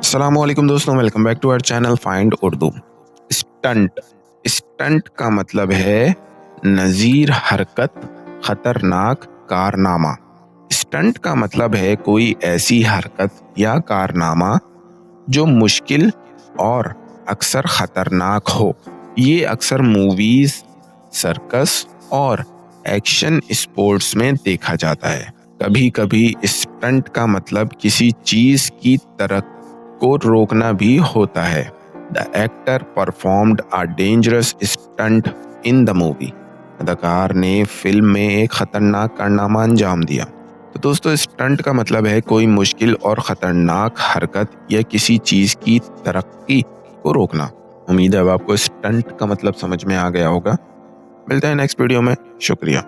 अस्सलामुअलैकुम दोस्तों, welcome back to our channel find Urdu. Stunt stunt का मतलब है नज़ीर हरकत, खतरनाक कारनामा। स्टंट का मतलब है कोई ऐसी हरकत या कारनामा जो मुश्किल और अक्सर खतरनाक हो। ये अक्सर मूवीज, सर्कस और एक्शन स्पोर्ट्स में देखा जाता है। कभी कभी स्टंट का मतलब किसी चीज की तरफ को रोकना भी होता है। The actor performed a dangerous stunt in the movie. अदाकार ने फिल्म में एक खतरनाक कारनामा अंजाम दिया। तो दोस्तों, स्टंट का मतलब है कोई मुश्किल और खतरनाक हरकत या किसी चीज की तरक्की को रोकना। उम्मीद है अब आपको स्टंट का मतलब समझ में आ गया होगा। मिलते हैं नेक्स्ट वीडियो में। शुक्रिया।